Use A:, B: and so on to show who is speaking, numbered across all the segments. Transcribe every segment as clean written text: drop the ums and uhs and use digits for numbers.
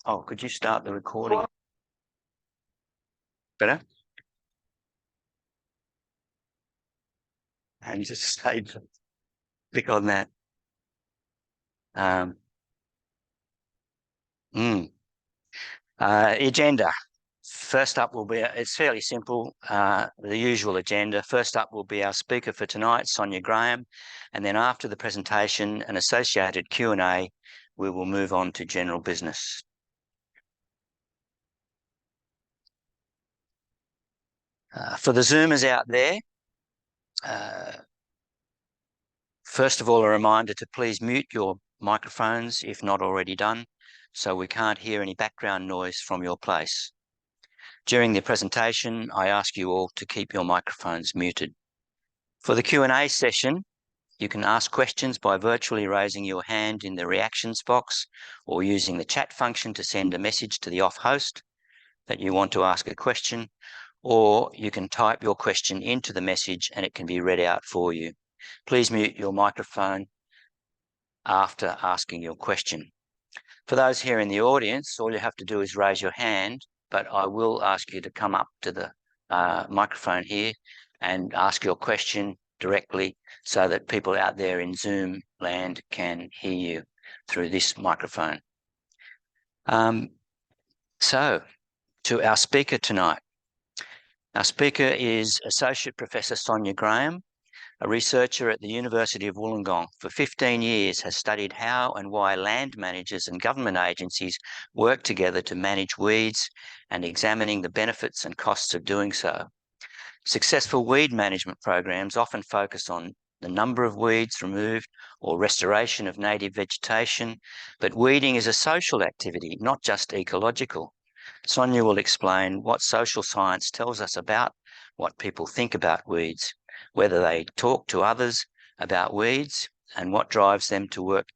A: Oh, could you start the recording? Better? And just say, click on that. Agenda. First up will be, it's fairly simple, the usual agenda. First up will be our speaker for tonight, Sonia Graham. And then after the presentation and associated Q&A, we will move on to general business. For the Zoomers out there, first of all, a reminder to please mute your microphones if not already done, so we can't hear any background noise from your place. During the presentation, I ask you all to keep your microphones muted. For the Q&A session, you can ask questions by virtually raising your hand in the reactions box or using the chat function to send a message to the off host that you want to ask a question, or you can type your question into the message and it can be read out for you. Please mute your microphone after asking your question. For those here in the audience, all you have to do is raise your hand, but I will ask you to come up to the microphone here and ask your question directly so that people out there in Zoom land can hear you through this microphone. So, to our speaker tonight. Our speaker is Associate Professor Sonia Graham, a researcher at the University of Wollongong. For 15 years has studied how and why land managers and government agencies work together to manage weeds and examining the benefits and costs of doing so. Successful weed management programs often focus on the number of weeds removed or restoration of native vegetation, but weeding is a social activity, not just ecological. Sonia will explain what social science tells us about what people think about weeds, whether they talk to others about weeds, and what drives them to work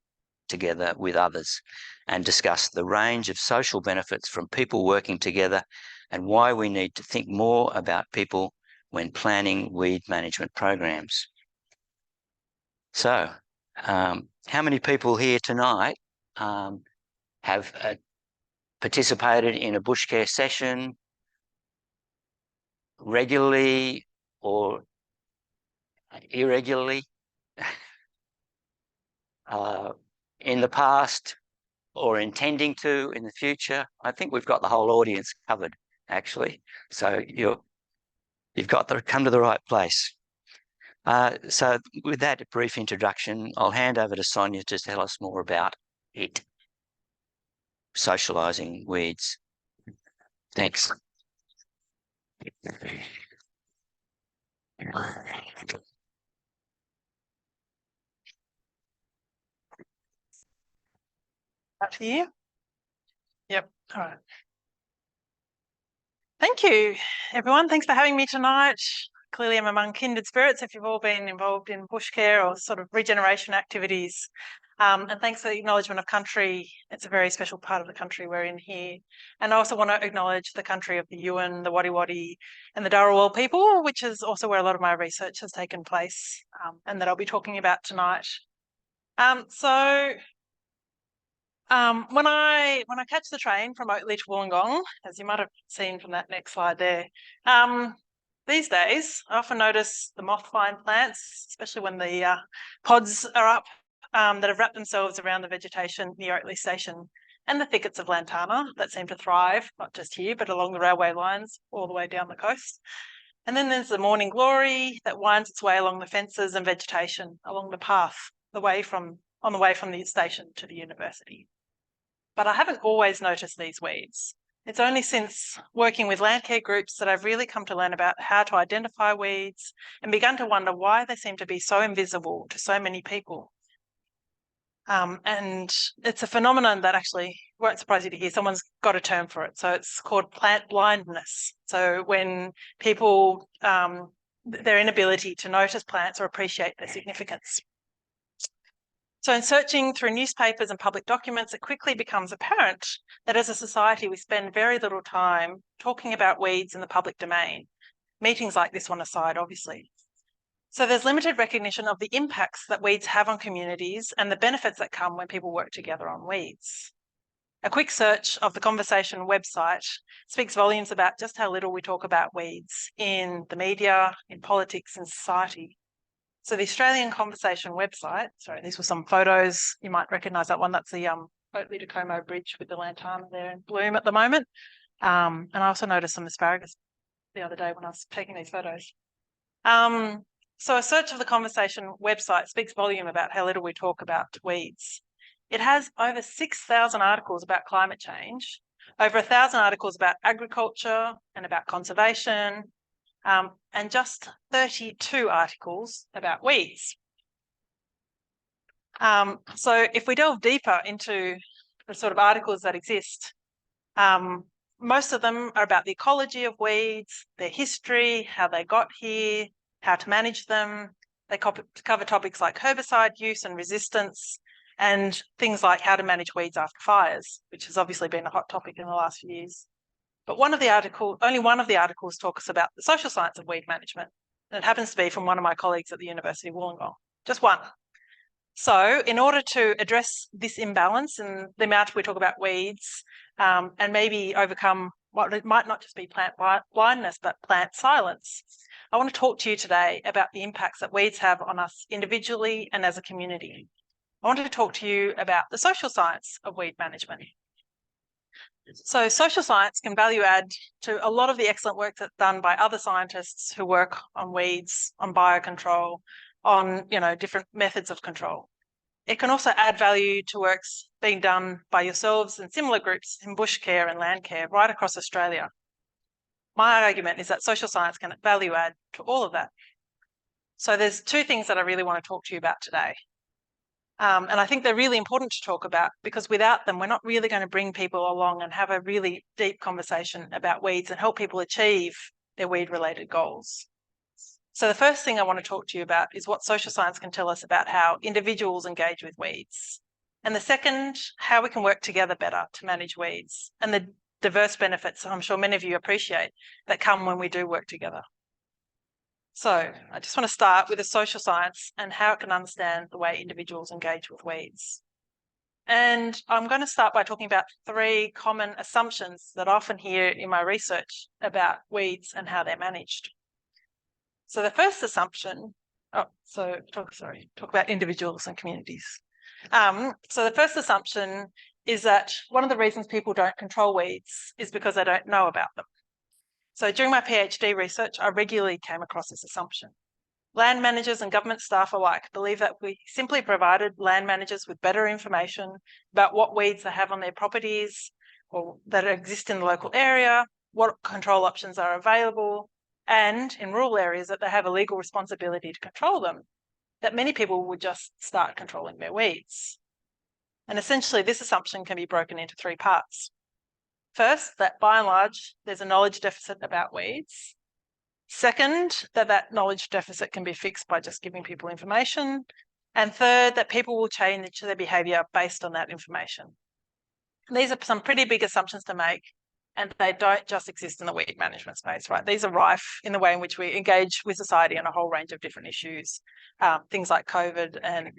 A: together with others, and discuss the range of social benefits from people working together and why we need to think more about people when planning weed management programs. So, how many people here tonight have participated in a bushcare session regularly or irregularly in the past or intending to in the future? I think we've got the whole audience covered, actually. So you've got to come to the right place. So with that brief introduction, I'll hand over to Sonia to tell us more about it. Socialising weeds. Thanks.
B: Up to you. Yep. All right. Thank you, everyone. Thanks for having me tonight. Clearly, I'm among kindred spirits if you've all been involved in bushcare or sort of regeneration activities. And thanks for the acknowledgement of country. It's a very special part of the country we're in here. And I also want to acknowledge the country of the Yuin, the Wadi Wadi and the Dharawal people, which is also where a lot of my research has taken place and that I'll be talking about tonight. When I catch the train from Oatley to Wollongong, as you might have seen from that next slide there, these days I often notice the moth-vine plants, especially when the pods are up, that have wrapped themselves around the vegetation near Oatley Station, and the thickets of lantana that seem to thrive, not just here, but along the railway lines all the way down the coast. And then there's the morning glory that winds its way along the fences and vegetation along the path, on the way from the station to the university. But I haven't always noticed these weeds. It's only since working with landcare groups that I've really come to learn about how to identify weeds and begun to wonder why they seem to be so invisible to so many people. And it's a phenomenon that actually won't surprise you to hear someone's got a term for it. So it's called plant blindness. So when people, their inability to notice plants or appreciate their significance. So in searching through newspapers and public documents, it quickly becomes apparent that as a society, we spend very little time talking about weeds in the public domain, meetings like this one aside, obviously. So there's limited recognition of the impacts that weeds have on communities and the benefits that come when people work together on weeds. A quick search of the conversation website speaks volumes about just how little we talk about weeds in the media, in politics, and society. So the Australian Conversation website, sorry, these were some photos. You might recognise that one. That's the Oakley-Tacoma Bridge with the lantana there in bloom at the moment. And I also noticed some asparagus the other day when I was taking these photos. So a search of the Conversation website speaks volume about how little we talk about weeds. It has over 6,000 articles about climate change, over 1,000 articles about agriculture and about conservation, and just 32 articles about weeds. So if we delve deeper into the sort of articles that exist, most of them are about the ecology of weeds, their history, how they got here, how to manage them. They cover topics like herbicide use and resistance, and things like how to manage weeds after fires, which has obviously been a hot topic in the last few years. But only one of the articles talks about the social science of weed management. And it happens to be from one of my colleagues at the University of Wollongong, just one. So in order to address this imbalance in the amount we talk about weeds, and maybe overcome what it might not just be plant blindness, but plant silence, I want to talk to you today about the impacts that weeds have on us individually and as a community. I wanted to talk to you about the social science of weed management. So social science can value add to a lot of the excellent work that's done by other scientists who work on weeds, on biocontrol, on different methods of control. It can also add value to works being done by yourselves and similar groups in bush care and land care right across Australia. My argument is that social science can value add to all of that. So there's two things that I really want to talk to you about today. And I think they're really important to talk about because without them, we're not really going to bring people along and have a really deep conversation about weeds and help people achieve their weed-related goals. So the first thing I want to talk to you about is what social science can tell us about how individuals engage with weeds. And the second, how we can work together better to manage weeds and the diverse benefits I'm sure many of you appreciate that come when we do work together. So I just want to start with the social science and how it can understand the way individuals engage with weeds. And I'm going to start by talking about three common assumptions that I often hear in my research about weeds and how they're managed. So the first assumption, talk about individuals and communities. So the first assumption is that one of the reasons people don't control weeds is because they don't know about them. So during my PhD research, I regularly came across this assumption. Land managers and government staff alike believe that we simply provided land managers with better information about what weeds they have on their properties or that exist in the local area, what control options are available, and in rural areas that they have a legal responsibility to control them, that many people would just start controlling their weeds. And essentially, this assumption can be broken into three parts. First, that by and large, there's a knowledge deficit about weeds. Second, that knowledge deficit can be fixed by just giving people information. And third, that people will change their behaviour based on that information. And these are some pretty big assumptions to make, and they don't just exist in the weed management space, right? These are rife in the way in which we engage with society on a whole range of different issues, things like COVID and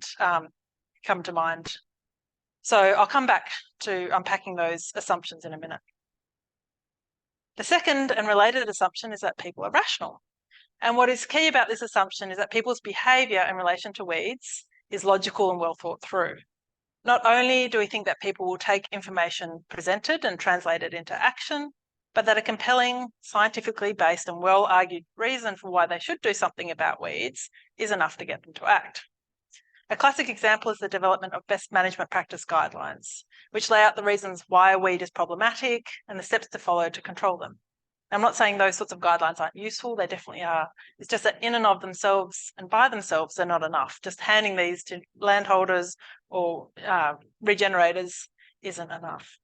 B: come to mind. So I'll come back to unpacking those assumptions in a minute. The second and related assumption is that people are rational. And what is key about this assumption is that people's behaviour in relation to weeds is logical and well thought through. Not only do we think that people will take information presented and translate it into action, but that a compelling, scientifically based and well-argued reason for why they should do something about weeds is enough to get them to act. A classic example is the development of best management practice guidelines, which lay out the reasons why a weed is problematic and the steps to follow to control them. I'm not saying those sorts of guidelines aren't useful, they definitely are. It's just that in and of themselves and by themselves, they're not enough. Just handing these to landholders or regenerators isn't enough.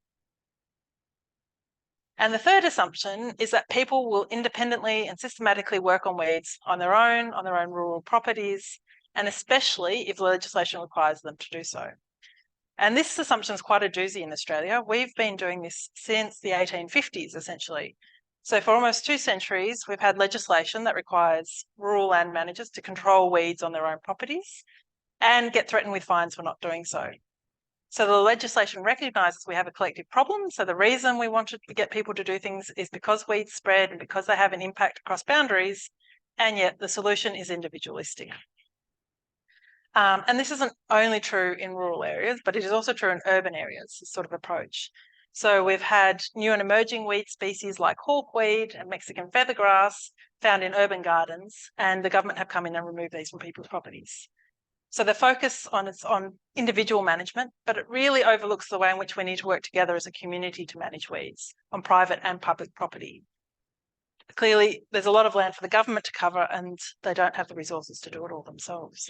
B: And the third assumption is that people will independently and systematically work on weeds on their own rural properties, and especially if legislation requires them to do so. And this assumption is quite a doozy in Australia. We've been doing this since the 1850s, essentially. So for almost 2 centuries, we've had legislation that requires rural land managers to control weeds on their own properties and get threatened with fines for not doing so. So the legislation recognises we have a collective problem. So the reason we wanted to get people to do things is because weeds spread and because they have an impact across boundaries, and yet the solution is individualistic. And this isn't only true in rural areas, but it is also true in urban areas, this sort of approach. So we've had new and emerging weed species like hawkweed and Mexican feathergrass found in urban gardens, and the government have come in and removed these from people's properties. So the focus is on individual management, but it really overlooks the way in which we need to work together as a community to manage weeds on private and public property. Clearly, there's a lot of land for the government to cover, and they don't have the resources to do it all themselves.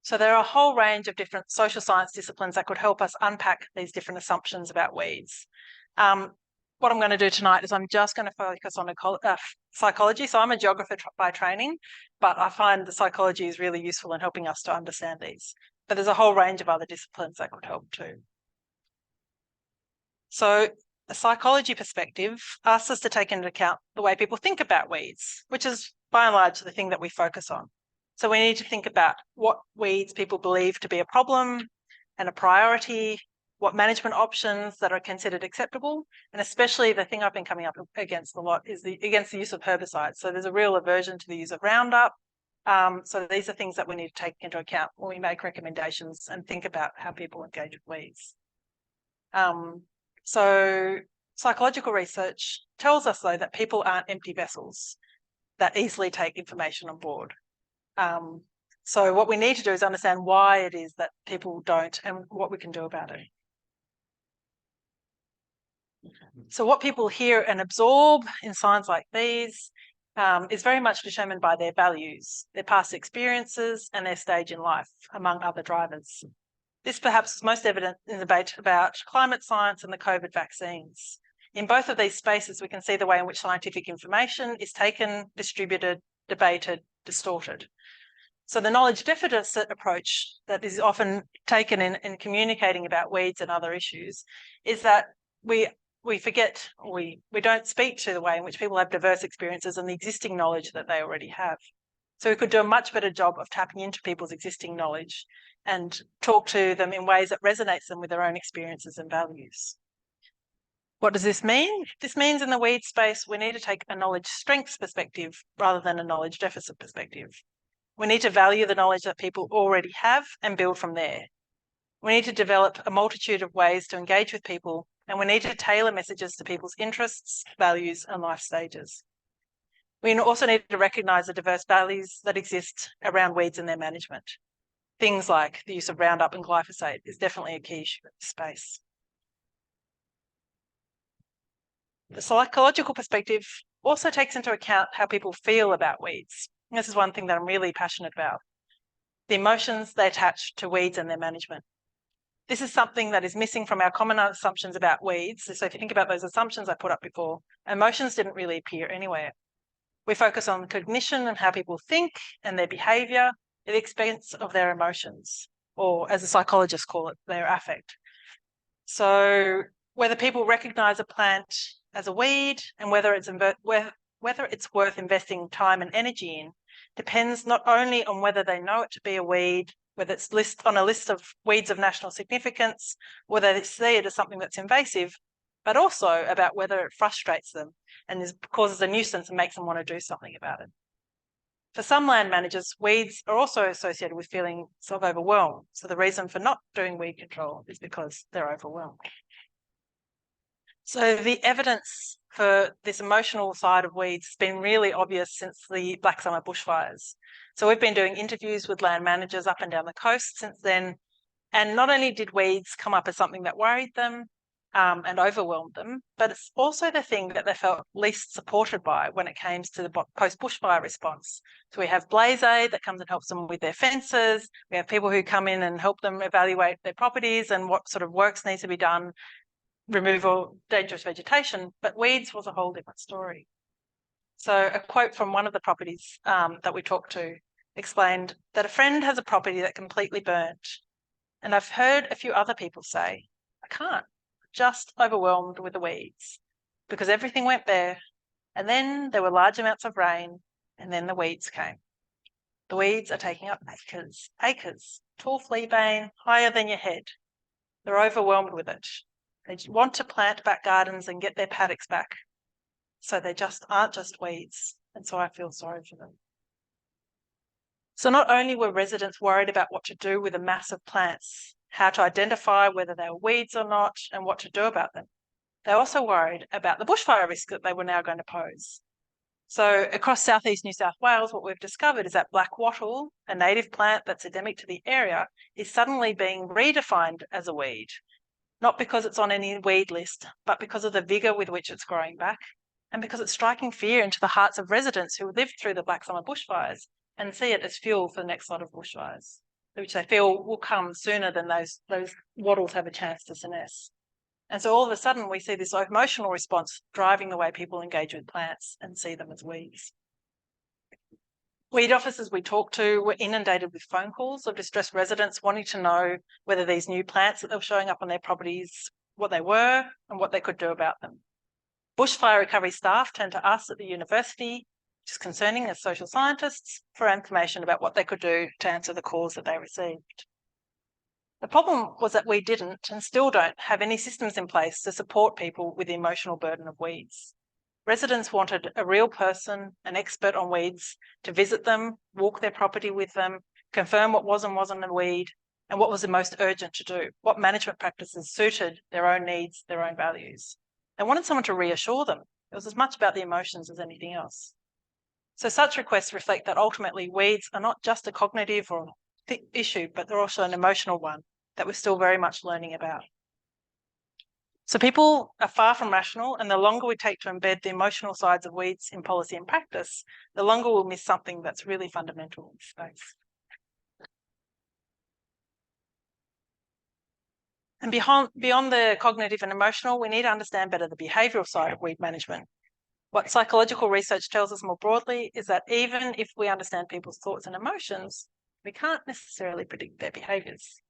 B: So there are a whole range of different social science disciplines that could help us unpack these different assumptions about weeds. What I'm going to do tonight is I'm just going to focus on psychology. So I'm a geographer by training, but I find the psychology is really useful in helping us to understand these. But there's a whole range of other disciplines that could help too. So a psychology perspective asks us to take into account the way people think about weeds, which is by and large the thing that we focus on. So we need to think about what weeds people believe to be a problem and a priority, what management options that are considered acceptable, and especially the thing I've been coming up against a lot is against the use of herbicides. So there's a real aversion to the use of Roundup. So these are things that we need to take into account when we make recommendations and think about how people engage with weeds. So psychological research tells us, though, that people aren't empty vessels that easily take information on board. So what we need to do is understand why it is that people don't and what we can do about it. So what people hear and absorb in signs like these is very much determined by their values, their past experiences, and their stage in life, among other drivers. This perhaps is most evident in the debate about climate science and the COVID vaccines. In both of these spaces, we can see the way in which scientific information is taken, distributed, debated, distorted. So the knowledge deficit approach that is often taken in communicating about weeds and other issues is that we forget, or we don't speak to the way in which people have diverse experiences and the existing knowledge that they already have. So we could do a much better job of tapping into people's existing knowledge and talk to them in ways that resonates them with their own experiences and values. What does this mean? This means in the weed space, we need to take a knowledge strengths perspective rather than a knowledge deficit perspective. We need to value the knowledge that people already have and build from there. We need to develop a multitude of ways to engage with people, and we need to tailor messages to people's interests, values, and life stages. We also need to recognise the diverse values that exist around weeds and their management. Things like the use of Roundup and glyphosate is definitely a key issue in this space. The psychological perspective also takes into account how people feel about weeds. And this is one thing that I'm really passionate about. The emotions they attach to weeds and their management. This is something that is missing from our common assumptions about weeds. So if you think about those assumptions I put up before, emotions didn't really appear anywhere. We focus on cognition and how people think and their behaviour at the expense of their emotions, or as the psychologists call it, their affect. So whether people recognise a plant as a weed and whether it's worth investing time and energy in depends not only on whether they know it to be a weed, whether it's on a list of weeds of national significance, whether they see it as something that's invasive, but also about whether it frustrates them and causes a nuisance and makes them want to do something about it. For some land managers, weeds are also associated with feelings of overwhelm. So the reason for not doing weed control is because they're overwhelmed. So the evidence for this emotional side of weeds has been really obvious since the Black Summer bushfires. So we've been doing interviews with land managers up and down the coast since then. And not only did weeds come up as something that worried them and overwhelmed them, but it's also the thing that they felt least supported by when it came to the post-bushfire response. So we have Blaze Aid that comes and helps them with their fences. We have people who come in and help them evaluate their properties and what sort of works needs to be done, removal dangerous vegetation, but weeds was a whole different story. So a quote from one of the properties that we talked to explained that a friend has a property that completely burnt. And I've heard a few other people say, I can't, just overwhelmed with the weeds because everything went bare and then there were large amounts of rain and then the weeds came. The weeds are taking up acres, tall fleabane, higher than your head. They're overwhelmed with it. They want to plant back gardens and get their paddocks back. So they just aren't just weeds. And so I feel sorry for them. So not only were residents worried about what to do with a mass of plants, how to identify whether they were weeds or not, and what to do about them, they were also worried about the bushfire risk that they were now going to pose. So across southeast New South Wales, what we've discovered is that black wattle, a native plant that's endemic to the area, is suddenly being redefined as a weed, not because it's on any weed list, but because of the vigour with which it's growing back, and because it's striking fear into the hearts of residents who lived through the Black Summer bushfires and see it as fuel for the next lot of bushfires, which they feel will come sooner than those wattles have a chance to senesce. And so all of a sudden we see this emotional response driving the way people engage with plants and see them as weeds. Weed officers we talked to were inundated with phone calls of distressed residents wanting to know whether these new plants that were showing up on their properties, what they were and what they could do about them. Bushfire recovery staff turned to us at the university, which is concerning as social scientists, for information about what they could do to answer the calls that they received. The problem was that we didn't and still don't have any systems in place to support people with the emotional burden of weeds. Residents wanted a real person, an expert on weeds, to visit them, walk their property with them, confirm what was and wasn't a weed, and what was the most urgent to do, what management practices suited their own needs, their own values. They wanted someone to reassure them. It was as much about the emotions as anything else. So such requests reflect that ultimately weeds are not just a cognitive or issue, but they're also an emotional one that we're still very much learning about. So people are far from rational, and the longer we take to embed the emotional sides of weeds in policy and practice, the longer we'll miss something that's really fundamental in space. And beyond the cognitive and emotional, we need to understand better the behavioural side of weed management. What psychological research tells us more broadly is that even if we understand people's thoughts and emotions, we can't necessarily predict their behaviours.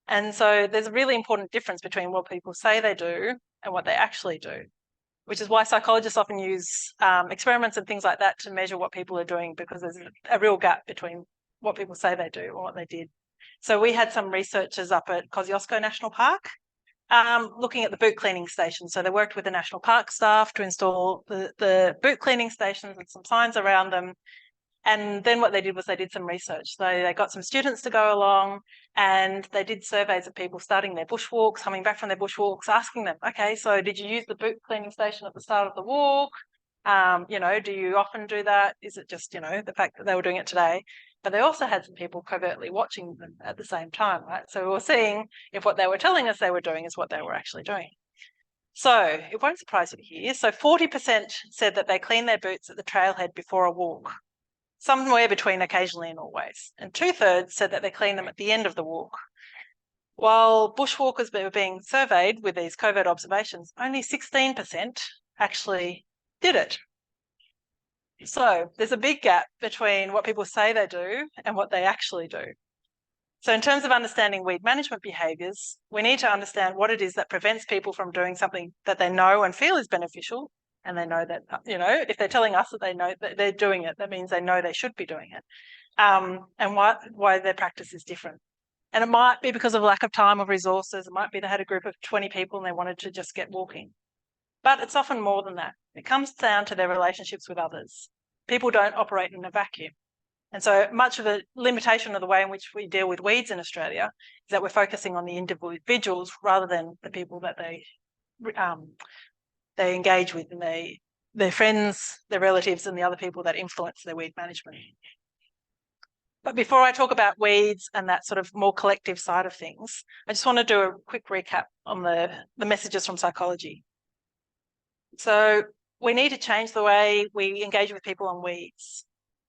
B: And so there's a really important difference between what people say they do and what they actually do, which is why psychologists often use experiments and things like that to measure what people are doing, because there's a real gap between what people say they do and what they did. So we had some researchers up at Kosciuszko National Park looking at the boot cleaning station. So they worked with the National Park staff to install the boot cleaning stations and some signs around them. And then what they did was they did some research. So they got some students to go along and they did surveys of people starting their bushwalks, coming back from their bushwalks, asking them, okay, so did you use the boot cleaning station at the start of the walk? Do you often do that? Is it just, the fact that they were doing it today? But they also had some people covertly watching them at the same time, right? So we were seeing if what they were telling us they were doing is what they were actually doing. So it won't surprise you to hear. So 40% said that they clean their boots at the trailhead before a walk, somewhere between occasionally and always. And 2/3 said that they clean them at the end of the walk. While bushwalkers were being surveyed with these covert observations, only 16% actually did it. So there's a big gap between what people say they do and what they actually do. So in terms of understanding weed management behaviours, we need to understand what it is that prevents people from doing something that they know and feel is beneficial. And they know that, if they're telling us that they know that they're doing it, that means they know they should be doing it. And why their practice is different. And it might be because of lack of time or resources. It might be they had a group of 20 people and they wanted to just get walking. But it's often more than that. It comes down to their relationships with others. People don't operate in a vacuum. And so much of the limitation of the way in which we deal with weeds in Australia is that we're focusing on the individuals rather than the people that they engage with and their friends, their relatives, and the other people that influence their weed management. But before I talk about weeds and that sort of more collective side of things, I just want to do a quick recap on the messages from psychology. So we need to change the way we engage with people on weeds.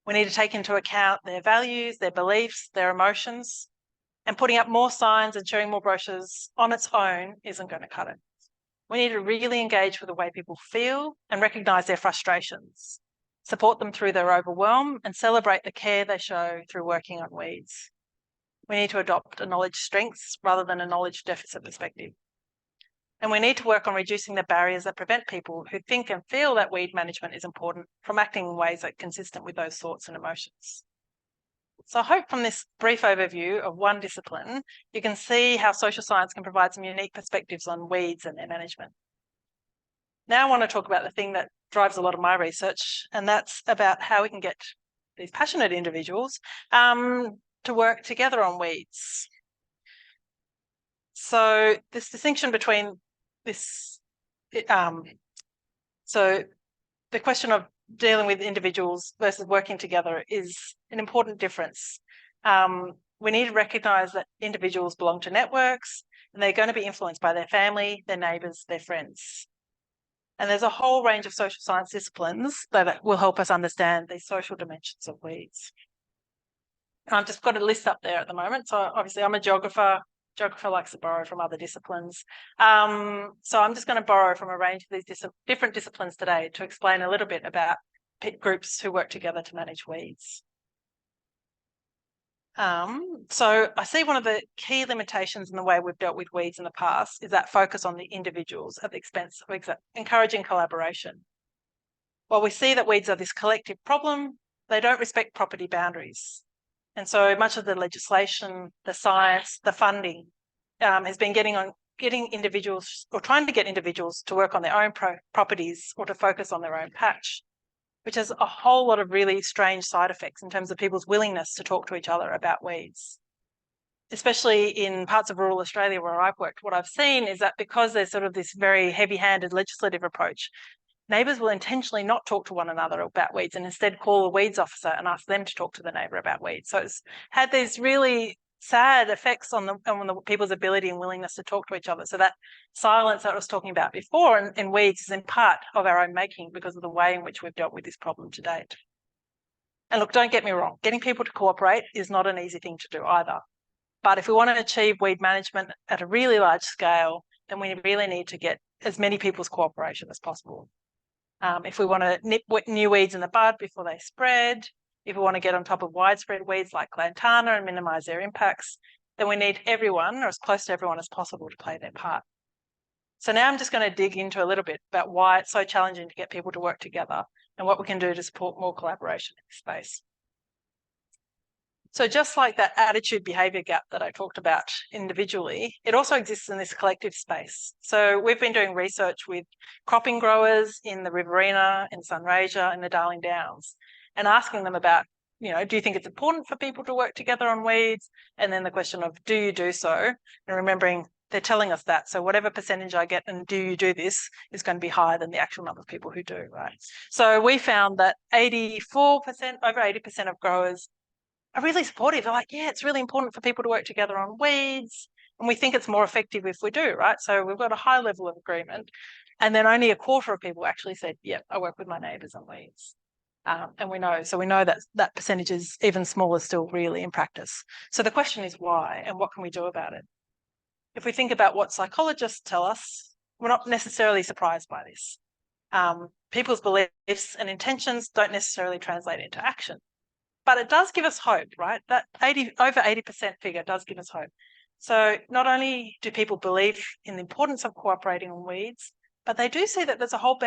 B: We need to take into account their values, their beliefs, their emotions, and putting up more signs and sharing more brochures on its own isn't going to cut it. We need to really engage with the way people feel and recognise their frustrations, support them through their overwhelm, and celebrate the care they show through working on weeds. We need to adopt a knowledge strengths rather than a knowledge deficit perspective. And we need to work on reducing the barriers that prevent people who think and feel that weed management is important from acting in ways that are consistent with those thoughts and emotions. So I hope from this brief overview of one discipline, you can see how social science can provide some unique perspectives on weeds and their management. Now I want to talk about the thing that drives a lot of my research, and that's about how we can get these passionate individuals to work together on weeds. So this distinction between this, so the question of dealing with individuals versus working together is an important difference. We need to recognise that individuals belong to networks and they're going to be influenced by their family, their neighbours, their friends. And there's a whole range of social science disciplines that will help us understand these social dimensions of weeds. I've just got a list up there at the moment. So obviously I'm a geographer. Geographer likes to borrow from other disciplines. So I'm just going to borrow from a range of these different disciplines today to explain a little bit about groups who work together to manage weeds. So I see one of the key limitations in the way we've dealt with weeds in the past is that focus on the individuals at the expense of encouraging collaboration. While we see that weeds are this collective problem, they don't respect property boundaries. And so much of the legislation, the science, the funding has been getting individuals or trying to get individuals to work on their own properties or to focus on their own patch, which has a whole lot of really strange side effects in terms of people's willingness to talk to each other about weeds. Especially in parts of rural Australia where I've worked, what I've seen is that because there's sort of this very heavy-handed legislative approach, neighbours will intentionally not talk to one another about weeds and instead call a weeds officer and ask them to talk to the neighbour about weeds. So it's had these really sad effects on the people's ability and willingness to talk to each other. So that silence that I was talking about before in weeds is in part of our own making because of the way in which we've dealt with this problem to date. And look, don't get me wrong, getting people to cooperate is not an easy thing to do either. But if we want to achieve weed management at a really large scale, then we really need to get as many people's cooperation as possible. If we want to nip new weeds in the bud before they spread, if we want to get on top of widespread weeds like lantana and minimise their impacts, then we need everyone or as close to everyone as possible to play their part. So now I'm just going to dig into a little bit about why it's so challenging to get people to work together and what we can do to support more collaboration in this space. So just like that attitude behaviour gap that I talked about individually, it also exists in this collective space. So we've been doing research with cropping growers in the Riverina, in Sunraysia, in the Darling Downs, and asking them about, do you think it's important for people to work together on weeds? And then the question of, do you do so? And remembering they're telling us that. So whatever percentage I get and do you do this is going to be higher than the actual number of people who do, right? So we found that 84%, over 80% of growers are really supportive. They're like, yeah, it's really important for people to work together on weeds. And we think it's more effective if we do, right? So we've got a high level of agreement. And then only a quarter of people actually said, yeah, I work with my neighbours on weeds. And we know that that percentage is even smaller still really in practice. So the question is why and what can we do about it? If we think about what psychologists tell us, we're not necessarily surprised by this. People's beliefs and intentions don't necessarily translate into action. But it does give us hope, right? That over 80% figure does give us hope. So not only do people believe in the importance of cooperating on weeds, but they do see that there's a whole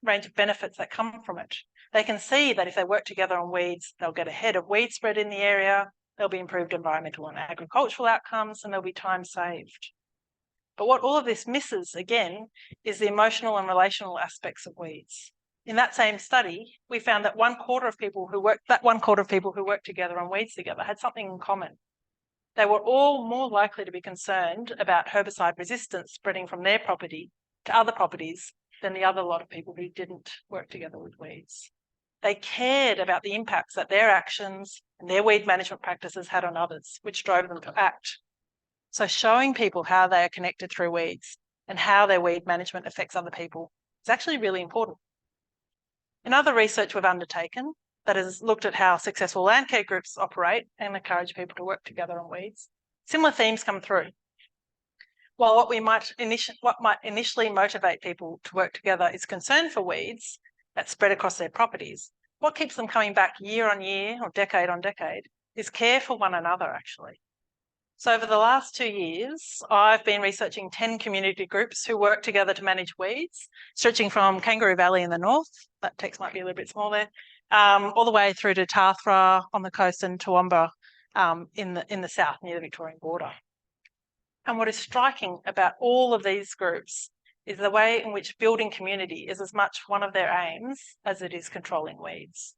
B: range of benefits that come from it. They can see that if they work together on weeds, they'll get ahead of weed spread in the area, there'll be improved environmental and agricultural outcomes, and there'll be time saved. But what all of this misses, again, is the emotional and relational aspects of weeds. In that same study, we found that one quarter of people who worked together on weeds together had something in common. They were all more likely to be concerned about herbicide resistance spreading from their property to other properties than the other lot of people who didn't work together with weeds. They cared about the impacts that their actions and their weed management practices had on others, which drove them to act. So showing people how they are connected through weeds and how their weed management affects other people is actually really important. In other research we've undertaken that has looked at how successful land care groups operate and encourage people to work together on weeds, similar themes come through. While what might initially motivate people to work together is concern for weeds that spread across their properties, what keeps them coming back year on year or decade on decade is care for one another, actually. So over the last 2 years, I've been researching 10 community groups who work together to manage weeds, stretching from Kangaroo Valley in the north, that text might be a little bit small there, all the way through to Tathra on the coast and Toowoomba in the south near the Victorian border. And what is striking about all of these groups is the way in which building community is as much one of their aims as it is controlling weeds.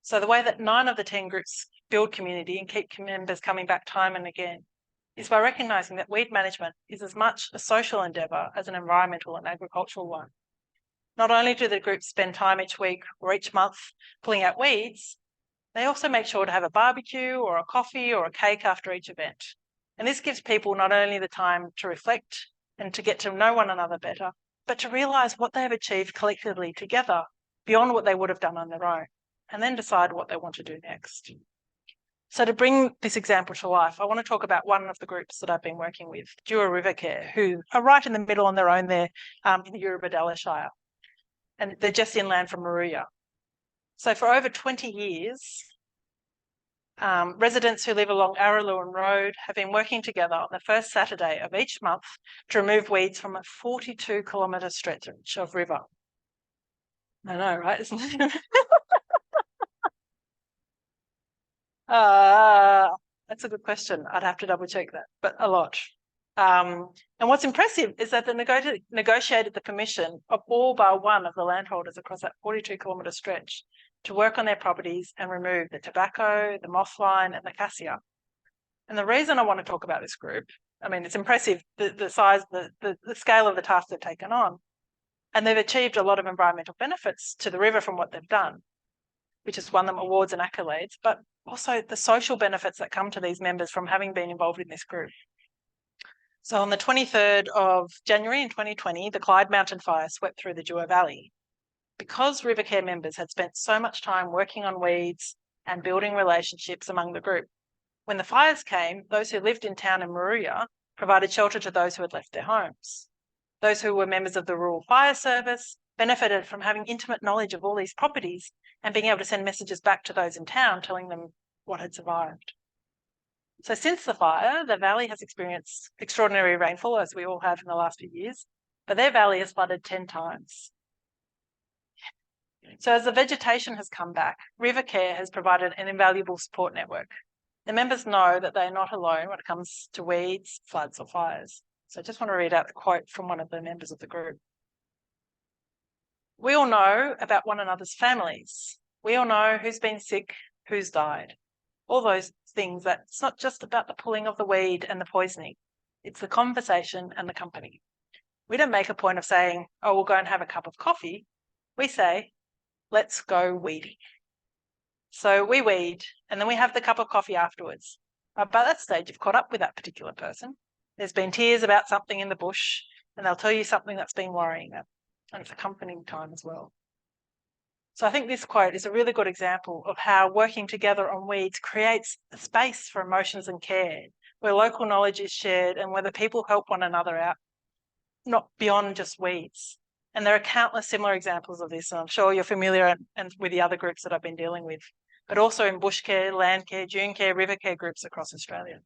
B: So the way that 9 of the 10 groups build community and keep members coming back time and again is by recognising that weed management is as much a social endeavour as an environmental and agricultural one. Not only do the groups spend time each week or each month pulling out weeds, they also make sure to have a barbecue or a coffee or a cake after each event. And this gives people not only the time to reflect and to get to know one another better, but to realise what they have achieved collectively together beyond what they would have done on their own, and then decide what they want to do next. So to bring this example to life, I want to talk about one of the groups that I've been working with, Dewar River Care, who are right in the middle on their own there in the Eurobodalla Shire. And they're just inland from Moruya. So for over 20 years, residents who live along Araluen Road have been working together on the first Saturday of each month to remove weeds from a 42-kilometre stretch of river. I know, right? Isn't it? That's a good question. I'd have to double check that, but a lot. And what's impressive is that they negotiated the permission of all but one of the landholders across that 42-kilometre stretch to work on their properties and remove the tobacco, the mothline, and the cassia. And the reason I want to talk about this group, I mean, it's impressive the size, the scale of the task they've taken on. And they've achieved a lot of environmental benefits to the river from what they've done, which has won them awards and accolades, but also the social benefits that come to these members from having been involved in this group. So on the 23rd of January in 2020, the Clyde Mountain Fire swept through the Dewar Valley. Because Rivercare members had spent so much time working on weeds and building relationships among the group, when the fires came, those who lived in town in Moruya provided shelter to those who had left their homes. Those who were members of the Rural Fire Service benefited from having intimate knowledge of all these properties and being able to send messages back to those in town telling them what had survived. So since the fire, the valley has experienced extraordinary rainfall, as we all have in the last few years, but their valley has flooded 10 times. So as the vegetation has come back, Rivercare has provided an invaluable support network. The members know that they are not alone when it comes to weeds, floods or fires. So I just want to read out a quote from one of the members of the group. We all know about one another's families. We all know who's been sick, who's died. All those things that it's not just about the pulling of the weed and the poisoning. It's the conversation and the company. We don't make a point of saying, oh, we'll go and have a cup of coffee. We say, let's go weeding. So we weed and then we have the cup of coffee afterwards. By that stage, you've caught up with that particular person. There's been tears about something in the bush and they'll tell you something that's been worrying them. And it's accompanying time as well. So I think this quote is a really good example of how working together on weeds creates a space for emotions and care, where local knowledge is shared and where the people help one another out, not beyond just weeds. And there are countless similar examples of this, and I'm sure you're familiar and with the other groups that I've been dealing with, but also in bush care, land care, dune care, river care groups across Australia.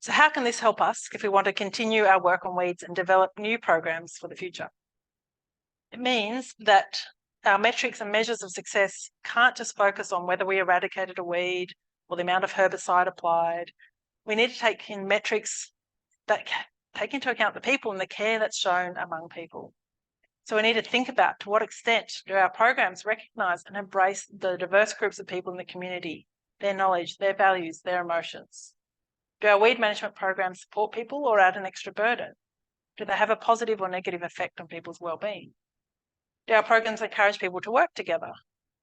B: So how can this help us if we want to continue our work on weeds and develop new programs for the future? It means that our metrics and measures of success can't just focus on whether we eradicated a weed or the amount of herbicide applied. We need to take in metrics that take into account the people and the care that's shown among people. So we need to think about to what extent do our programs recognise and embrace the diverse groups of people in the community, their knowledge, their values, their emotions. Do our weed management programs support people or add an extra burden? Do they have a positive or negative effect on people's well-being? Do our programs encourage people to work together?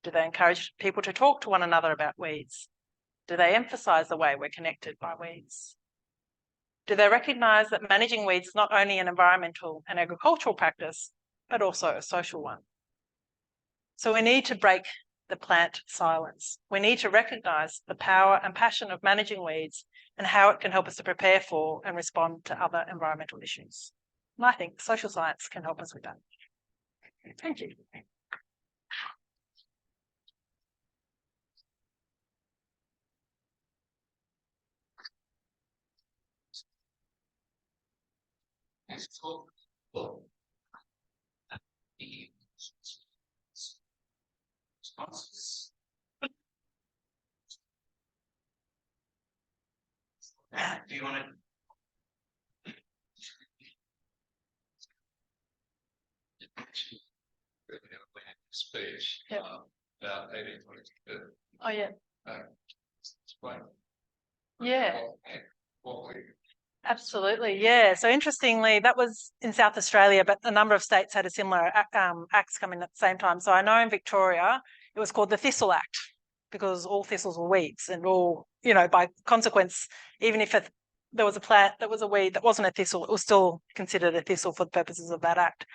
B: Do they encourage people to talk to one another about weeds? Do they emphasise the way we're connected by weeds? Do they recognise that managing weeds is not only an environmental and agricultural practice, but also a social one? So we need to break the plant silence. We need to recognise the power and passion of managing weeds and how it can help us to prepare for and respond to other environmental issues. And I think social science can help us with that. Thank you.
C: speech
B: Yep.
C: about 1822.
B: Oh yeah.
C: Explain.
B: Yeah.
C: What we
B: Absolutely, yeah. So interestingly, that was in South Australia, but a number of states had a similar acts coming at the same time. So I know in Victoria, it was called the Thistle Act because all thistles were weeds, and all, you know, by consequence, even if there was a plant that was a weed that wasn't a thistle, it was still considered a thistle for the purposes of that act.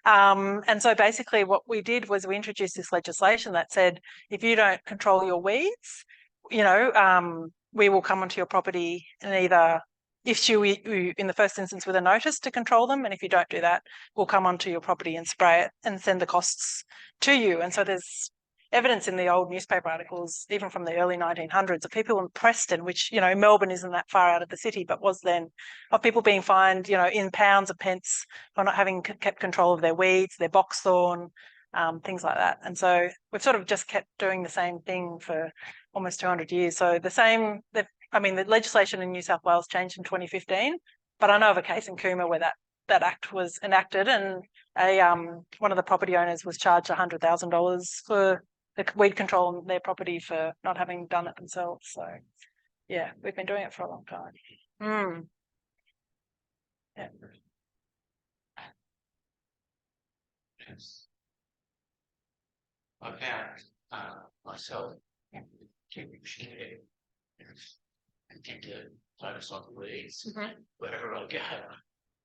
B: And so basically what we did was we introduced this legislation that said, if you don't control your weeds, you know, we will come onto your property and either issue you in the first instance with a notice to control them, and if you don't do that, we'll come onto your property and spray it and send the costs to you. And so there's evidence in the old newspaper articles, even from the early 1900s, of people in Preston, which, you know, Melbourne isn't that far out of the city, but was then, of people being fined, you know, in pounds or pence for not having kept control of their weeds, their boxthorn, things like that. And so we've sort of just kept doing the same thing for almost 200 years. So the legislation in New South Wales changed in 2015, but I know of a case in Cooma where that act was enacted, and one of the property owners was charged $100,000 for the weed control on their property for not having done it themselves. So yeah, we've been doing it for a long time. Yeah.
A: Yes. I found myself keeping shit and tend to focus on the weeds wherever I go,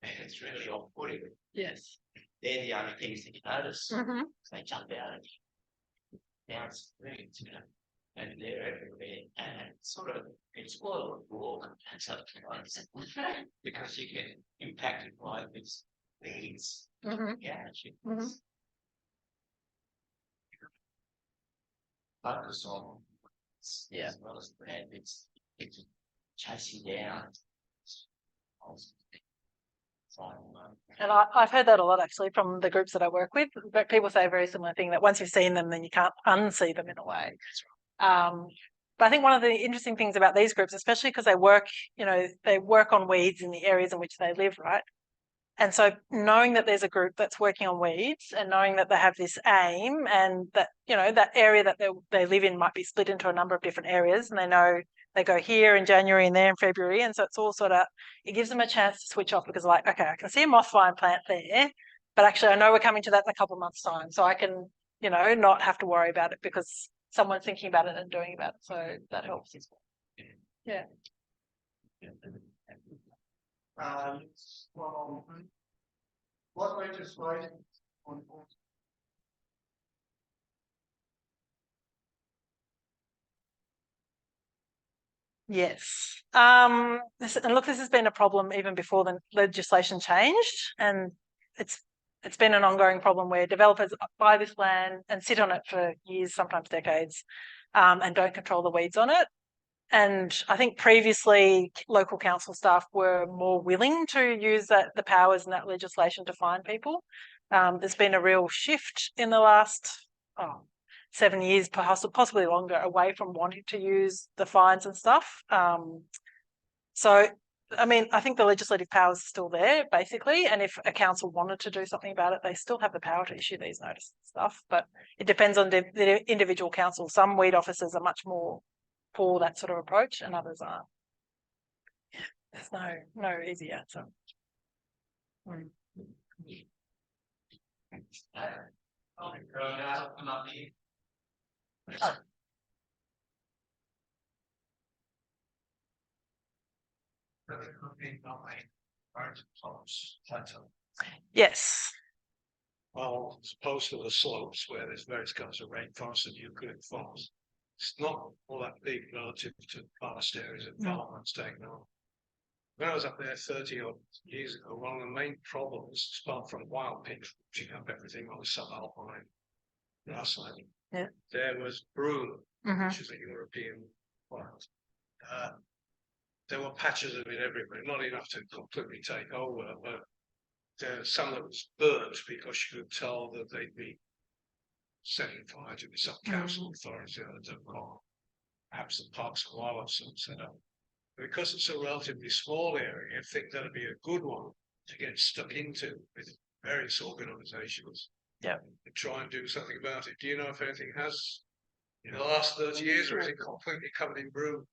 A: and it's really off-putting.
B: Yes.
A: They're the only things that you notice. They jump out at you. Now it's weeds, you know, and they're everywhere, and it's all a walk and sometimes because you get impacted by these weeds. Yeah, focus on as well as bad bits. It's chasing down.
B: And I've heard that a lot actually from the groups that I work with, but people say a very similar thing, that once you've seen them, then you can't unsee them in a way. But I think one of the interesting things about these groups, especially because they work on weeds in the areas in which they live, right? And so knowing that there's a group that's working on weeds and knowing that they have this aim, and that, you know, that area that they live in might be split into a number of different areas, and they know they go here in January and there in February. And so it's all it gives them a chance to switch off, because like, okay, I can see a moth vine plant there, but actually I know we're coming to that in a couple of months' time. So I can, you know, not have to worry about it because someone's thinking about it and doing about it. So that helps as well. Yeah.
C: What legislation on
B: Yes. And look, this has been a problem even before the legislation changed, and it's been an ongoing problem where developers buy this land and sit on it for years, sometimes decades, and don't control the weeds on it. And I think previously local council staff were more willing to use the powers in that legislation to fine people. There's been a real shift in the last 7 years, possibly longer, away from wanting to use the fines and stuff. So, I mean, I think the legislative powers are still there, basically, and if a council wanted to do something about it, they still have the power to issue these notices and stuff, but it depends on the individual council. Some weed officers are much more for that sort of approach and others aren't. There's no easy answer. Yes.
C: Well, as opposed to the slopes where there's various kinds of rainforests and eucalypt forests, it's not all that big relative to vast areas of developments taken on. When I was up there 30 odd years ago, one of the main problems, apart from wild pigs reaching up everything on the subalpine grassland, there was broom, which is a European plant. There were patches of it everywhere, not enough to completely take over, but there's some that was burnt because you could tell that they'd be setting fire to some council authority that have got perhaps the Parks and Wildlife set up. Because it's a relatively small area, I think that'd be a good one to get stuck into with various organisations.
B: Yeah.
C: And try and do something about it. Do you know if anything has in the last 30 years, or is it completely covered in broom?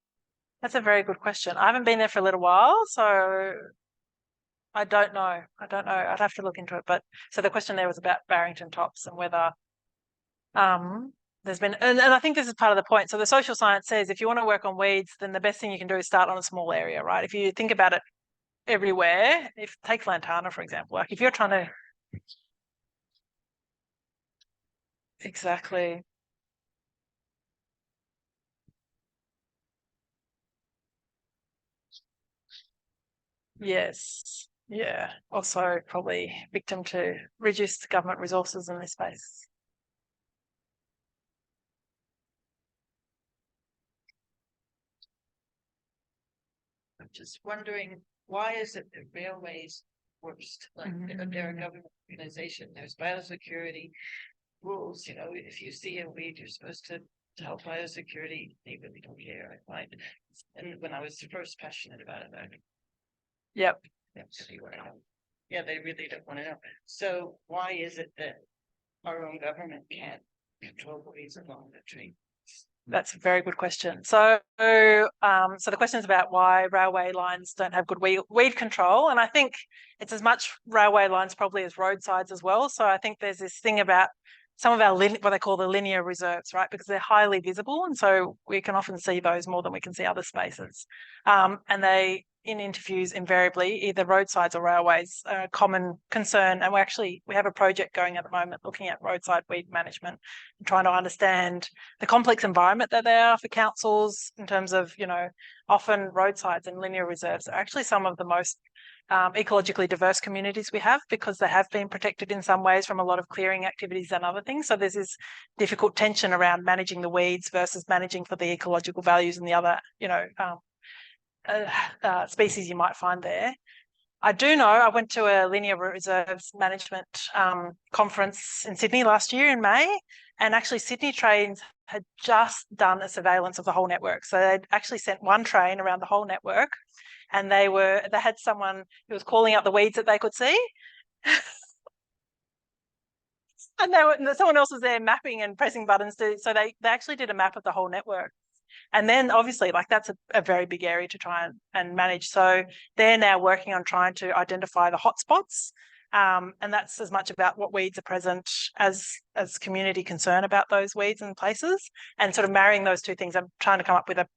B: That's a very good question. I haven't been there for a little while, so I don't know. I'd have to look into it. But so the question there was about Barrington Tops and whether there's been, and I think this is part of the point. So the social science says if you want to work on weeds, then the best thing you can do is start on a small area, right? If you think about it everywhere, take Lantana, for example, like if you're trying to. Exactly. Yes. Yeah. Also probably victim to reduced government resources in this space.
D: I'm just wondering, why is it that railways worst? Like they're a government organization, there's biosecurity rules, you know, if you see a weed, you're supposed to help biosecurity. They really don't care, I find. And when I was first passionate about it,
B: Yep.
D: Yeah, they really don't want to know. So why is it that our own government can't control the weeds along the train?
B: That's a very good question. So the question is about why railway lines don't have good weed control, and I think it's as much railway lines probably as roadsides as well. So I think there's this thing about some of our what they call the linear reserves, right? Because they're highly visible, and so we can often see those more than we can see other spaces. And they, in interviews, invariably either roadsides or railways are a common concern. And we have a project going at the moment looking at roadside weed management and trying to understand the complex environment that they are for councils in terms of, you know, often roadsides and linear reserves are actually some of the most ecologically diverse communities we have, because they have been protected in some ways from a lot of clearing activities and other things. So there's this difficult tension around managing the weeds versus managing for the ecological values and the other, you know, species you might find there. I do know I went to a linear reserves management conference in Sydney last year in May, and actually Sydney Trains had just done a surveillance of the whole network. So they'd actually sent one train around the whole network, and they had someone who was calling out the weeds that they could see. And someone else was there mapping and pressing buttons so they actually did a map of the whole network. And then obviously, like, that's a very big area to try and manage. So they're now working on trying to identify the hotspots. And that's as much about what weeds are present as community concern about those weeds and places, and sort of marrying those two things. I'm trying to come up with a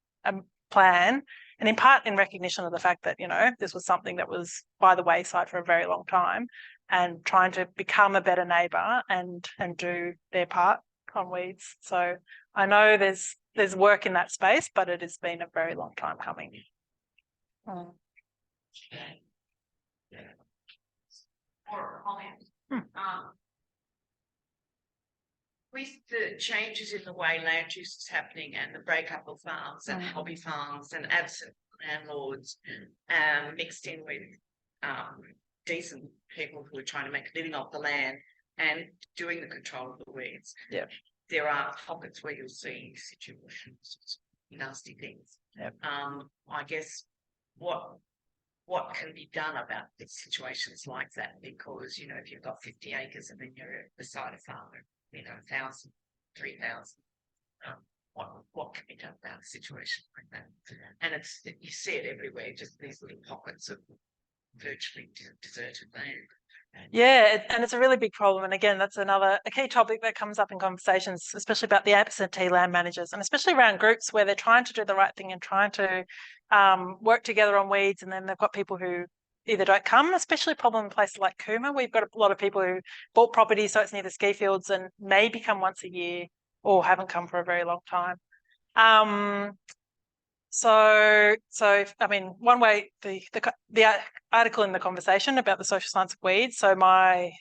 B: plan, and in part in recognition of the fact that, you know, this was something that was by the wayside for a very long time, and trying to become a better neighbour and do their part on weeds. So I know there's work in that space, but it has been a very long time coming.
D: With the changes in the way land use is happening and the breakup of farms and hobby farms and absent landlords mixed in with decent people who are trying to make a living off the land and doing the control of the weeds.
B: Yeah.
D: There are pockets where you'll see situations, nasty things.
B: Yep.
D: I guess what can be done about situations like that? Because, you know, if you've got 50 acres and then you're beside a farm, you know, 1,000, 3,000, what can be done about a situation like that? And you see it everywhere, just these little pockets of virtually deserted land.
B: Yeah, and it's a really big problem. And again, that's a key topic that comes up in conversations, especially about the absentee land managers, and especially around groups where they're trying to do the right thing and trying to work together on weeds, and then they've got people who either don't come, especially a problem in places like Cooma. We've got a lot of people who bought property so it's near the ski fields and maybe come once a year or haven't come for a very long time. So I mean, one way the article in the conversation about the social science of weeds. So my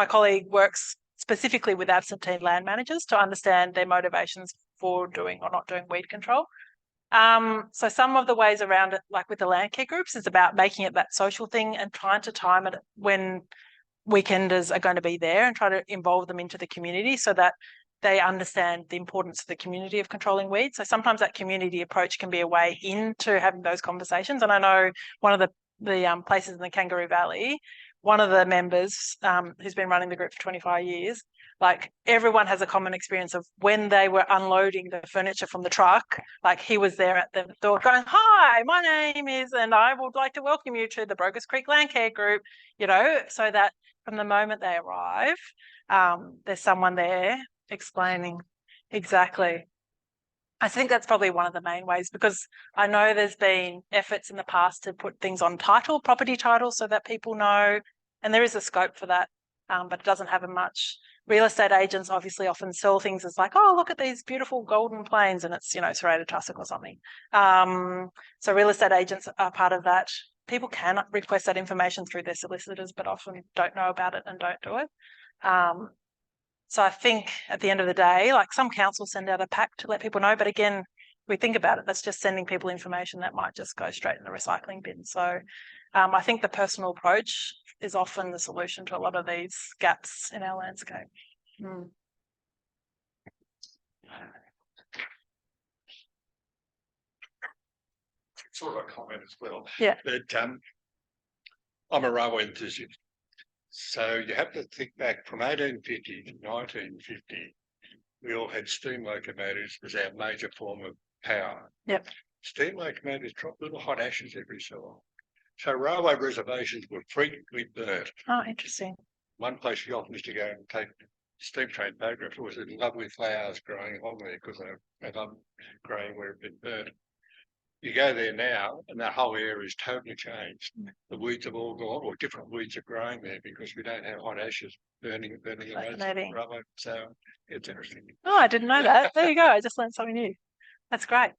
B: colleague works specifically with absentee land managers to understand their motivations for doing or not doing weed control. So some of the ways around it, like with the land care groups, is about making it that social thing and trying to time it when weekenders are going to be there and try to involve them into the community so that they understand the importance of the community of controlling weeds. So sometimes that community approach can be a way into having those conversations. And I know one of the places in the Kangaroo Valley one of the members who's been running the group for 25 years, like everyone has a common experience of when they were unloading the furniture from the truck, like he was there at the door going, "Hi, my name is, and I would like to welcome you to the Brokers Creek Land Care Group," you know, so that from the moment they arrive, there's someone there explaining exactly. I think that's probably one of the main ways, because I know there's been efforts in the past to put things on title, property title, so that people know, and there is a scope for that, but it doesn't happen much. Real estate agents obviously often sell things as like, "Oh, look at these beautiful golden plains," and it's, you know, serrated tussock or something. So real estate agents are part of that. People can request that information through their solicitors, but often don't know about it and don't do it. So I think at the end of the day, like some councils send out a pack to let people know, but again, we think about it, that's just sending people information that might just go straight in the recycling bin. So I think the personal approach is often the solution to a lot of these gaps in our landscape.
C: Sort of a comment as well.
B: Yeah.
C: But I'm a railway enthusiast. So you have to think back from 1850 to 1950, we all had steam locomotives as our major form of power.
B: Yep.
C: Steam locomotives drop little hot ashes every so often. So railway reservations were frequently burnt.
B: Oh, interesting.
C: One place we often used to go and take steam train photographs was with lovely flowers growing along there because they love growing where it had been burnt. You go there now and that whole area is totally changed. The weeds have all gone, or different weeds are growing there because we don't have hot ashes burning the roads. So it's interesting.
B: Oh, I didn't know that. There you go. I just learned something new. That's great.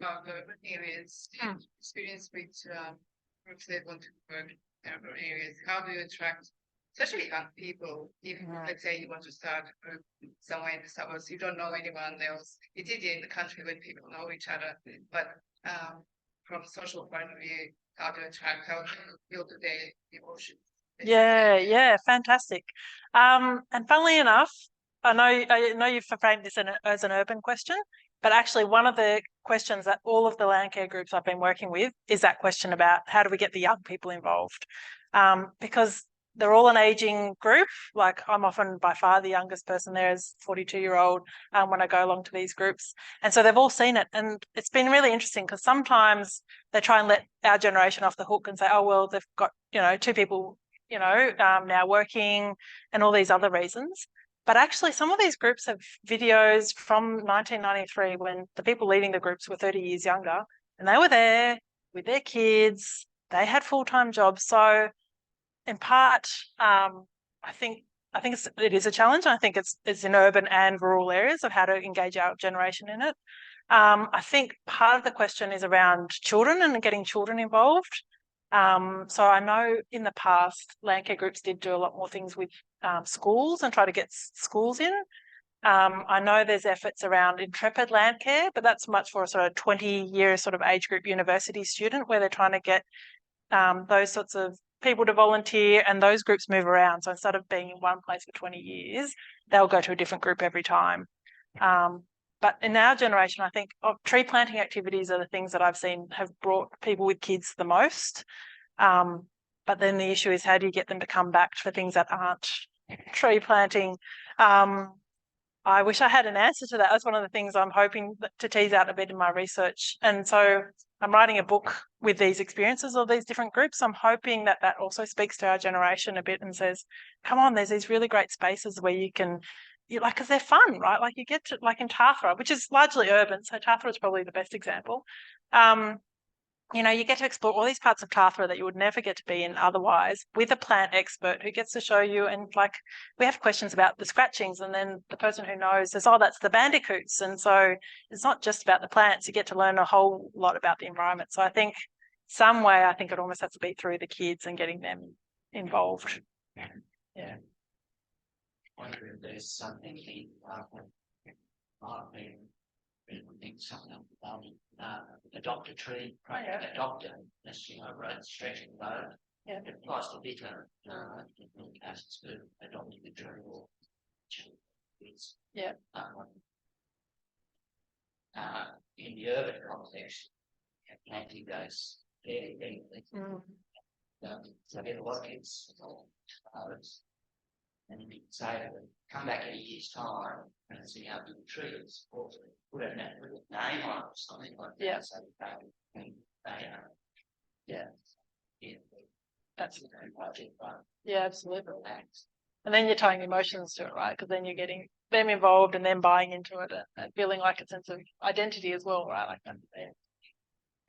E: Urban areas experience with groups that want to work in urban areas. How do you attract, especially young people? Even let's say you want to start a group somewhere in the suburbs, you don't know anyone else. It's easier in the country when people know each other, but from a social point of view, how to attract, how to build their emotions.
B: Yeah, fantastic. And funnily enough, I know you've framed this as an urban question, but actually one of the questions that all of the land care groups I've been working with is that question about how do we get the young people involved? Because they're all an aging group. Like I'm often by far the youngest person there as 42-year-old when I go along to these groups. And so they've all seen it. And it's been really interesting because sometimes they try and let our generation off the hook and say, oh, well, they've got, you know, two people, you know, now working and all these other reasons. But actually, some of these groups have videos from 1993 when the people leading the groups were 30 years younger and they were there with their kids. They had full-time jobs. So in part, I think it is a challenge. I think it's in urban and rural areas of how to engage our generation in it. I think part of the question is around children and getting children involved. So I know in the past, land care groups did do a lot more things with schools and try to get schools in. I know there's efforts around Intrepid Land Care, but that's much for a sort of 20-year sort of age group university student where they're trying to get those sorts of people to volunteer, and those groups move around. So instead of being in one place for 20 years, they'll go to a different group every time. But in our generation, I think tree planting activities are the things that I've seen have brought people with kids the most. But then the issue is how do you get them to come back for things that aren't tree planting? I wish I had an answer to that. That's one of the things I'm hoping to tease out a bit in my research. And so I'm writing a book with these experiences of these different groups. I'm hoping that that also speaks to our generation a bit and says, come on, there's these really great spaces where you can, because they're fun, right? Like you get to, like in Tathra, which is largely urban. So Tathra is probably the best example. You know, you get to explore all these parts of Tathra that you would never get to be in otherwise with a plant expert who gets to show you. And like, we have questions about the scratchings and then the person who knows says, oh, that's the bandicoots. And so it's not just about the plants. You get to learn a whole lot about the environment. So I think some way, I think it almost has to be through the kids and getting them involved. Yeah.
F: I wonder if there's something in people think something about adopt a tree, adopt it, road, stretching the road.
B: Yeah.
F: It applies to bigger assets, but adopting a tree or trees.
B: Yeah.
F: In the urban context, planting goes fairly deeply. So get a lot of kids, and you can say, come back in a year's time and see how big the tree is, or put a little name on it or something like that.
B: Yeah.
F: So yeah.
B: That's
F: a very project, but
B: yeah, absolutely.
F: relax.
B: And then you're tying emotions to it, right? Because then you're getting them involved and then buying into it and feeling like a sense of identity as well, right? Like that.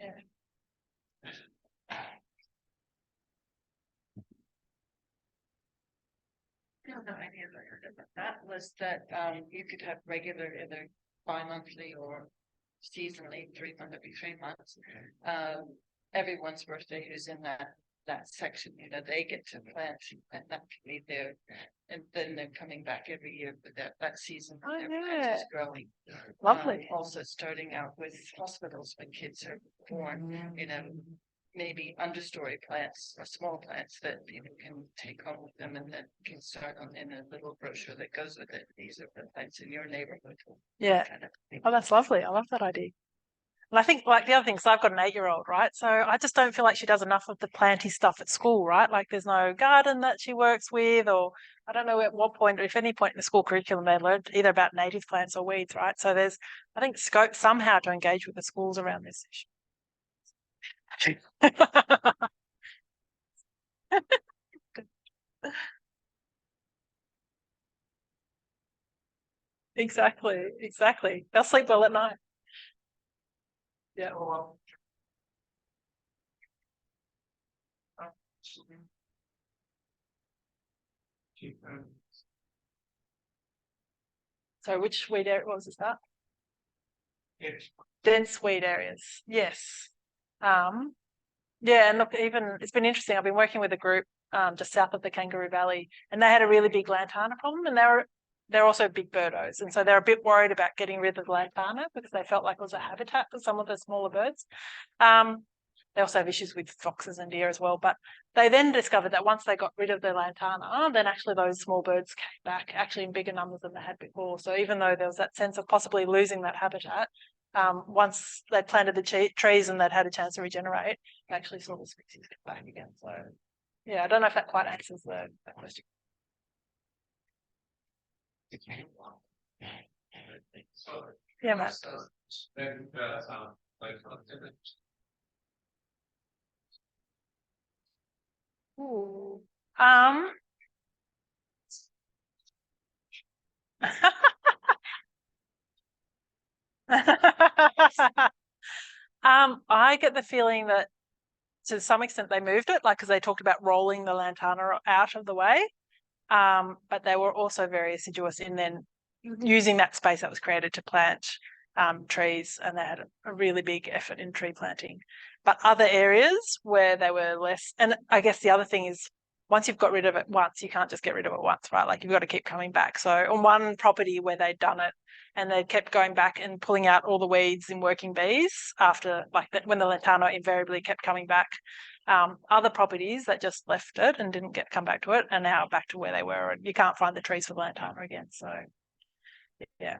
B: Yeah.
D: I don't know any of that was that you could have regular either bi-monthly or seasonally, every 3 months. Everyone's birthday who's in that section, they get to plant and that can be there. And then they're coming back every year for that season.
B: Oh,
D: Their plant
B: yeah.
D: is growing.
B: Lovely.
D: Also starting out with hospitals when kids are born, maybe understory plants or small plants that people can take home with them and then can start on in a little brochure that goes with it. These are the plants in your neighborhood.
B: Yeah.
D: Kind of thing.
B: Oh, that's lovely. I love that idea. And I think like the other thing, so I've got an 8-year-old, right? So I just don't feel like she does enough of the planty stuff at school, right? Like there's no garden that she works with, or I don't know at what point, or if any point in the school curriculum they learned either about native plants or weeds, right? So there's, I think, scope somehow to engage with the schools around this issue. Exactly. They'll sleep well at night. Yeah. So which weed area was that? Dense weed areas. Yes. Yeah, and look, even it's been interesting. I've been working with a group just south of the Kangaroo Valley, and they had a really big lantana problem, and they're also big birdos, and so they're a bit worried about getting rid of the lantana because they felt like it was a habitat for some of the smaller birds. They also have issues with foxes and deer as well, but they then discovered that once they got rid of the lantana, then actually those small birds came back actually in bigger numbers than they had before. So even though there was that sense of possibly losing that habitat, once they planted the trees and they'd had a chance to regenerate, they actually saw the species come back again. So yeah, I don't know if that quite answers the question. Yeah, Matt. Ooh. I get the feeling that to some extent they moved it, like because they talked about rolling the lantana out of the way, but they were also very assiduous in then using that space that was created to plant trees, and they had a really big effort in tree planting. But other areas where they were less, and I guess the other thing is once you've got rid of it once, you can't just get rid of it once, right? Like you've got to keep coming back. So on one property where they'd done it and they kept going back and pulling out all the weeds in working bees after like that, when the lantana invariably kept coming back. Other properties that just left it and didn't come back to it are now back to where they were, and you can't find the trees for the lantana again. So yeah.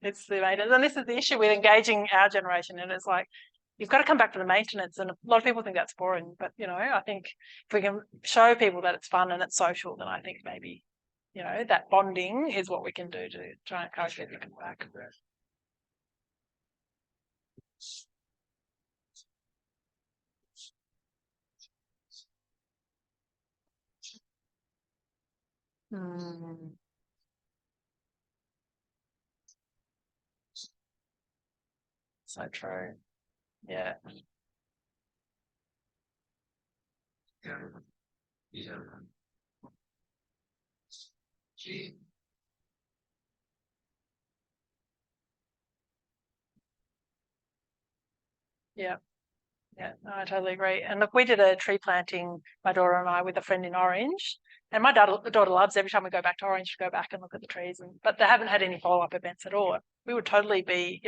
B: It's the maintenance. And this is the issue with engaging our generation. And it's like, you've got to come back to the maintenance. And a lot of people think that's boring. But, I think if we can show people that it's fun and it's social, then I think maybe, that bonding is what we can do to try and encourage people to come back. So true. Yeah. Yeah. Yeah, no, I totally agree. And look, we did a tree planting, my daughter and I, with a friend in Orange. And my daughter loves every time we go back to Orange to go back and look at the trees. But they haven't had any follow-up events at all. We would totally be,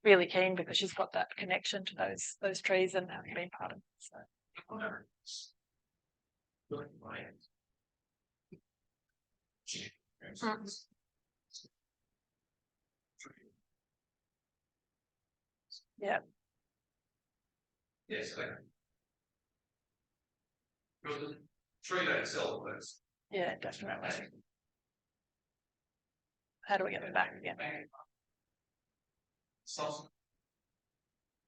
B: really keen because she's got that connection to those trees and having been part of it. So. Yeah.
G: Yes. Tree don't sell those.
B: Yeah, definitely. How do we get them back again?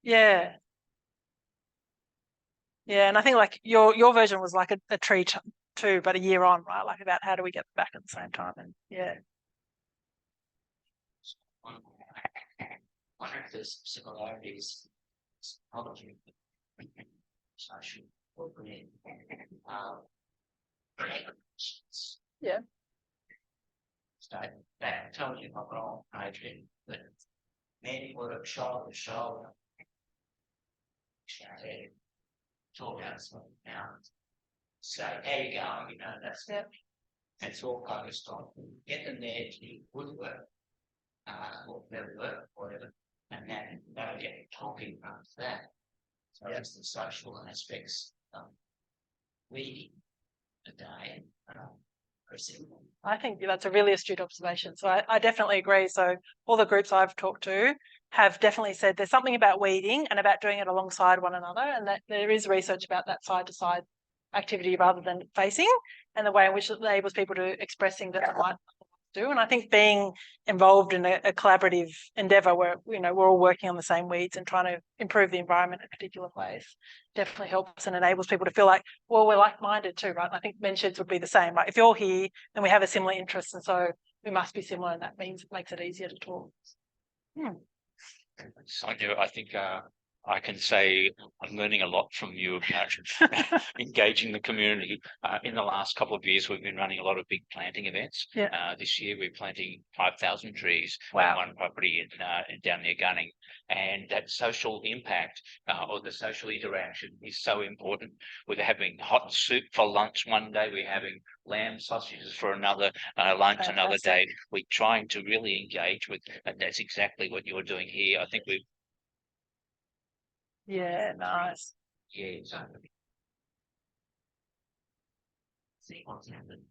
B: Yeah. Yeah, and I think like your version was like a tree too, but a year on, right? Like about how do we get them back at the same time? And yeah.
F: Wonder if there's similarities. Psychology. Social.
B: Yeah.
F: So that tells you not wrong, Adrian, that many work shoulder to shoulder. Talk about something now. So how you going? You know, that's all focused on. Get them there to do good work, or better work, whatever, and then they'll get talking after that. So that's the social aspects. Reading a day.
B: I think that's a really astute observation. So I definitely agree. So all the groups I've talked to have definitely said there's something about weeding and about doing it alongside one another, and that there is research about that side-to-side activity rather than facing, and the way in which it enables people to expressing that they might do. And I think being involved in a collaborative endeavour where we're all working on the same weeds and trying to improve the environment in a particular place definitely helps and enables people to feel like, well, we're like-minded too, right? And I think men's sheds would be the same. Like if you're here, then we have a similar interest, and so we must be similar, and that means it makes it easier to talk.
H: Sonia, I think I can say I'm learning a lot from you about engaging the community. In the last couple of years, we've been running a lot of big planting events.
B: Yeah.
H: This year, we're planting 5,000 trees
B: Wow.
H: on one property down near Gunning. And that social impact or the social interaction is so important. We're having hot soup for lunch one day. We're having lamb sausages for another lunch another day. We're trying to really engage with, and that's exactly what you're doing here. I think we've.
B: Yeah, nice.
H: Yeah, exactly. See what's happened.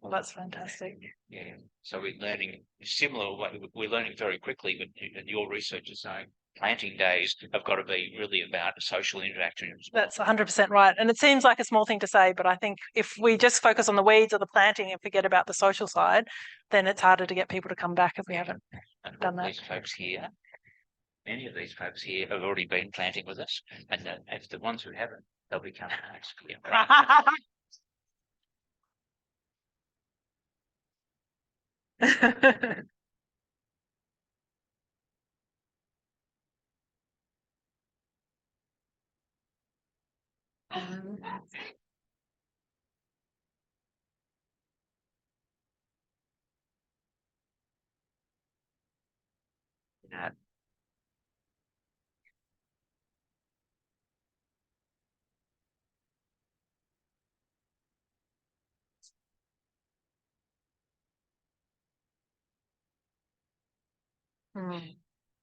B: Well, that's fantastic.
H: Yeah, so we're learning similar. We're learning very quickly, but your research is saying planting days have got to be really about social interaction.
B: That's 100% right. And it seems like a small thing to say, but I think if we just focus on the weeds or the planting and forget about the social side, then it's harder to get people to come back if we haven't done that.
H: These folks here, many of these folks here have already been planting with us, and if the ones who haven't, they'll be coming next year.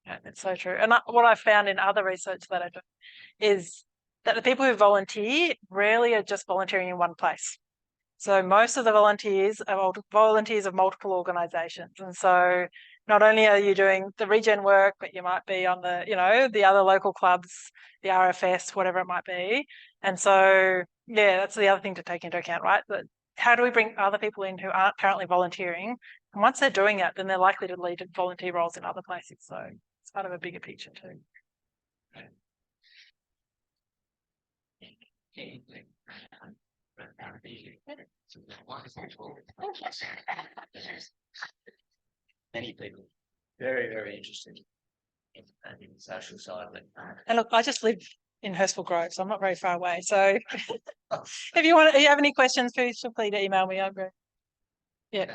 B: Yeah, it's so true. And what I found in other research that I do is that the people who volunteer rarely are just volunteering in one place. So most of the volunteers are volunteers of multiple organisations. And so not only are you doing the regen work, but you might be on the, the other local clubs, the RFS, whatever it might be. And so, yeah, that's the other thing to take into account, right? That how do we bring other people in who aren't currently volunteering? And once they're doing it, then they're likely to lead to volunteer roles in other places. So it's part of a bigger picture too.
F: Many people very, very interested in the social side of it.
B: And look, I just live in Hurstville Grove, so I'm not very far away. So if you have any questions, please feel free to email me over. Yeah,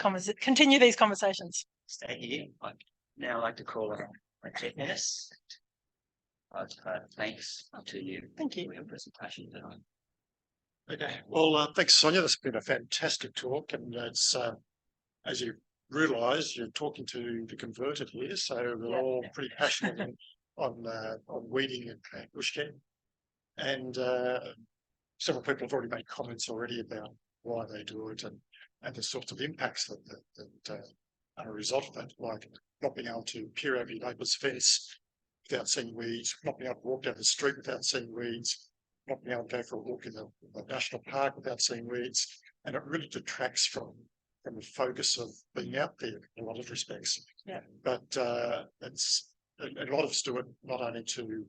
B: continue these conversations.
F: Stay here. I'd now like to call on Dennis. Thanks to you.
B: Thank you
F: for your presentation tonight.
I: Okay, well, thanks, Sonia. This has been a fantastic talk, and it's as you realise, you're talking to the converted here, so we're all pretty passionate on weeding and bushkin, and several people have already made comments already about why they do it, the sorts of impacts that are a result of that, like not being able to peer over your neighbour's fence without seeing weeds, not being able to walk down the street without seeing weeds, not being able to go for a walk in the national park without seeing weeds, and it really detracts from the focus of being out there in a lot of respects.
B: Yeah.
I: But it's a lot of us do it not only to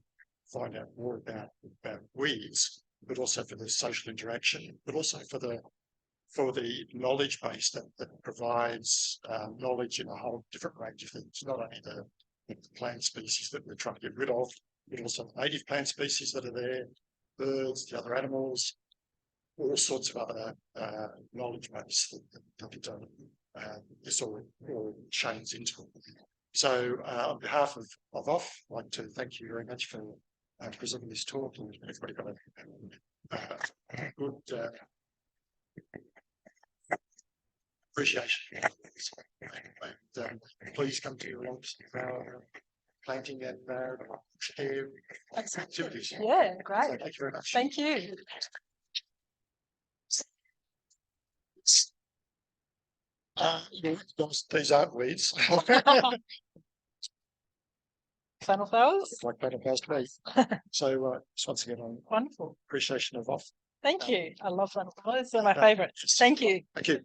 I: find out more about weeds, but also for the social interaction, but also for the knowledge base that provides knowledge in a whole different range of things, not only the plant species that we're trying to get rid of, but also the native plant species that are there, birds, the other animals, all sorts of other knowledge base that this all chains into it. So on behalf of OFF, I'd like to thank you very much for presenting this talk, and everybody got a good appreciation. And, please come to your planting and share activities.
B: Yeah, great.
I: So thank you very much.
B: Thank you.
I: These aren't weeds.
B: Fennel flowers.
I: Like planting flowers to me. So just once again, on
B: Wonderful.
I: appreciation of OFF.
B: Thank you. I love fennel flowers. They're my favourite. Thank you.
I: Thank you.